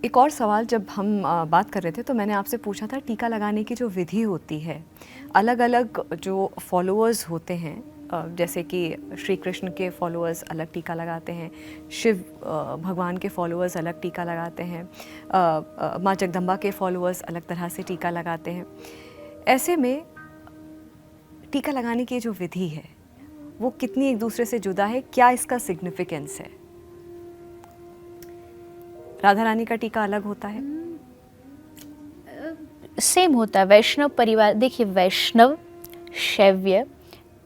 एक और सवाल, जब हम बात कर रहे थे तो मैंने आपसे पूछा था टीका लगाने की जो विधि होती है, अलग अलग जो फॉलोअर्स होते हैं, जैसे कि श्री कृष्ण के फॉलोअर्स अलग टीका लगाते हैं, शिव भगवान के फॉलोअर्स अलग टीका लगाते हैं, माँ जगदम्बा के फॉलोअर्स अलग तरह से टीका लगाते हैं। ऐसे में टीका लगाने की जो विधि है वो कितनी एक दूसरे से जुदा है, क्या इसका सिग्निफिकेंस है? राधा रानी का टीका अलग होता है? सेम होता है। वैष्णव परिवार, देखिए वैष्णव, शैव्य,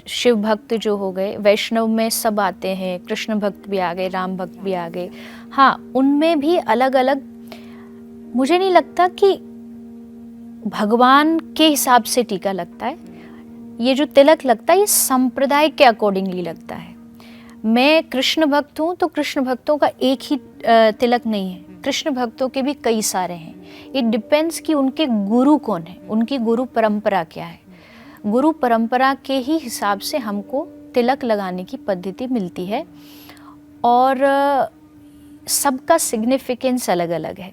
शिव भक्त जो हो गए, वैष्णव में सब आते हैं, कृष्ण भक्त भी आ गए, राम भक्त भी आ गए। हाँ, उनमें भी अलग अलग, मुझे नहीं लगता कि भगवान के हिसाब से टीका लगता है। ये जो तिलक लगता है ये संप्रदाय के अकॉर्डिंगली लगता है। मैं कृष्ण भक्त हूँ तो कृष्ण भक्तों का एक ही तिलक नहीं है, कृष्ण भक्तों के भी कई सारे हैं। इट डिपेंड्स कि उनके गुरु कौन है, उनकी गुरु परंपरा क्या है। गुरु परंपरा के ही हिसाब से हमको तिलक लगाने की पद्धति मिलती है और सबका सिग्निफिकेंस अलग अलग है।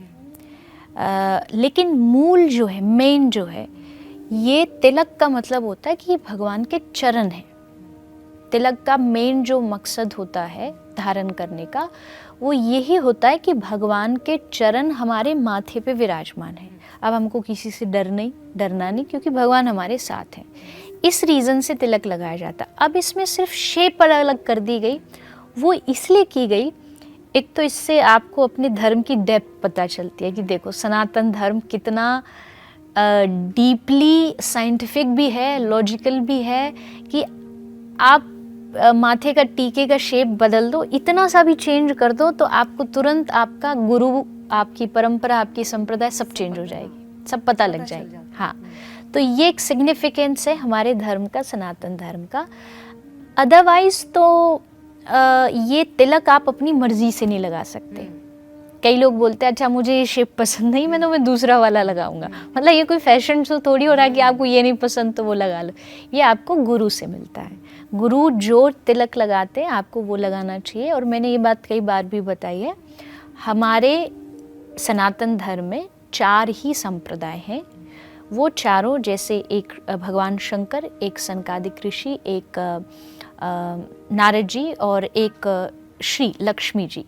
लेकिन मूल जो है, मेन जो है, ये तिलक का मतलब होता है कि ये भगवान के चरण है। तिलक का मेन जो मकसद होता है धारण करने का, वो यही होता है कि भगवान के चरण हमारे माथे पे विराजमान है। अब हमको किसी से डरना नहीं, क्योंकि भगवान हमारे साथ हैं। इस रीज़न से तिलक लगाया जाता है। अब इसमें सिर्फ शेप अलग अलग कर दी गई, वो इसलिए की गई, एक तो इससे आपको अपने धर्म की डेप्थ पता चलती है कि देखो सनातन धर्म कितना डीपली साइंटिफिक भी है, लॉजिकल भी है कि आप माथे का टीके का शेप बदल दो, इतना सा भी चेंज कर दो तो आपको तुरंत आपका गुरु, आपकी परंपरा, आपकी संप्रदाय सब चेंज हो जाएगी, सब पता लग जाएगी। हाँ, तो ये एक सिग्निफिकेंस है हमारे धर्म का, सनातन धर्म का। अदरवाइज तो ये तिलक आप अपनी मर्जी से नहीं लगा सकते। कई लोग बोलते हैं अच्छा मुझे ये शेप पसंद नहीं, मैं दूसरा वाला लगाऊंगा। मतलब ये कोई फैशन शो थोड़ी हो रहा है कि आपको ये नहीं पसंद तो वो लगा लो। ये आपको गुरु से मिलता है। गुरु जो तिलक लगाते हैं आपको वो लगाना चाहिए। और मैंने ये बात कई बार भी बताई है, हमारे सनातन धर्म में 4 ही संप्रदाय हैं। वो चारों, जैसे एक भगवान शंकर, एक सनकादिक ऋषि, एक नारद जी और एक श्री लक्ष्मी जी,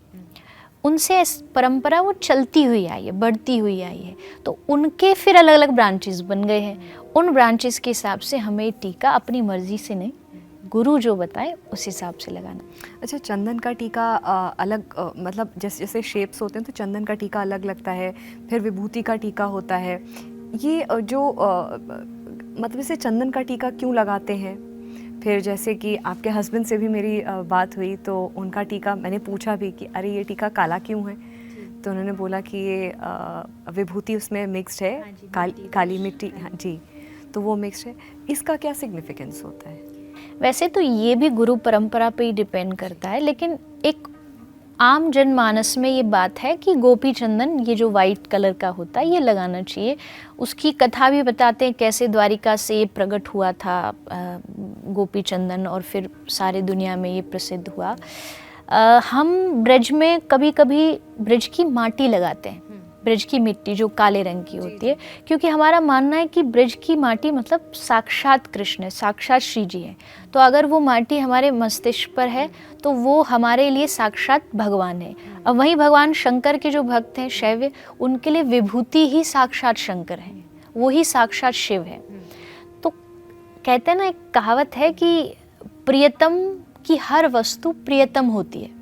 उनसे परंपरा वो चलती हुई आई है, बढ़ती हुई आई है। तो उनके फिर अलग अलग ब्रांचेस बन गए हैं। उन ब्रांचेस के हिसाब से हमें टीका अपनी मर्जी से नहीं, गुरु जो बताए उस हिसाब से लगाना। अच्छा, चंदन का टीका अलग, मतलब जैसे जैसे शेप्स होते हैं तो चंदन का टीका अलग लगता है, फिर विभूति का टीका होता है। ये जो मतलब इसे चंदन का टीका क्यों लगाते हैं? फिर जैसे कि आपके हस्बैंड से भी मेरी बात हुई तो उनका टीका, मैंने पूछा भी कि अरे ये टीका काला क्यों है, तो उन्होंने बोला कि ये विभूति उसमें मिक्स्ड है, काली मिट्टी, हाँ जी, तो वो मिक्स्ड है। इसका क्या सिग्निफिकेंस होता है? वैसे तो ये भी गुरु परंपरा पे ही डिपेंड करता है, लेकिन एक आम जनमानस में ये बात है कि गोपी चंदन, ये जो वाइट कलर का होता है, ये लगाना चाहिए। उसकी कथा भी बताते हैं कैसे द्वारिका से ये प्रकट हुआ था गोपी चंदन, और फिर सारे दुनिया में ये प्रसिद्ध हुआ। हम ब्रज में कभी कभी ब्रज की माटी लगाते हैं, ब्रज की मिट्टी जो काले रंग की होती है, क्योंकि हमारा मानना है कि ब्रज की माटी मतलब साक्षात कृष्ण है, साक्षात श्री जी है। तो अगर वो माटी हमारे मस्तिष्क पर है तो वो हमारे लिए साक्षात भगवान है। अब वहीं भगवान शंकर के जो भक्त हैं शैव्य, उनके लिए विभूति ही साक्षात शंकर है, वो ही साक्षात शिव है। तो कहते हैं ना, एक कहावत है कि प्रियतम की हर वस्तु प्रियतम होती है।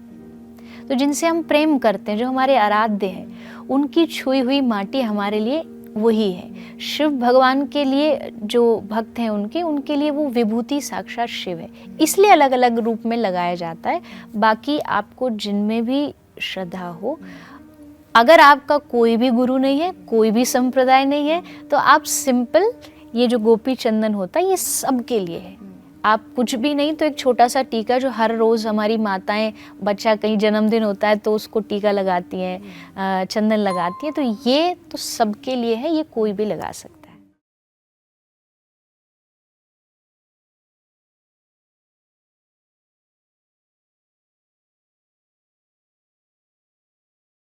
तो जिनसे हम प्रेम करते हैं, जो हमारे आराध्य हैं, उनकी छुई हुई माटी हमारे लिए वही है। शिव भगवान के लिए जो भक्त हैं उनके लिए वो विभूति साक्षात शिव है, इसलिए अलग अलग रूप में लगाया जाता है। बाकी आपको जिनमें भी श्रद्धा हो, अगर आपका कोई भी गुरु नहीं है, कोई भी संप्रदाय नहीं है, तो आप सिंपल ये जो गोपी चंदन होता है ये सबके लिए है। आप कुछ भी नहीं तो एक छोटा सा टीका, जो हर रोज़ हमारी माताएं, बच्चा कहीं जन्मदिन होता है तो उसको टीका लगाती हैं, चंदन लगाती हैं, तो ये तो सबके लिए है, ये कोई भी लगा सकता है।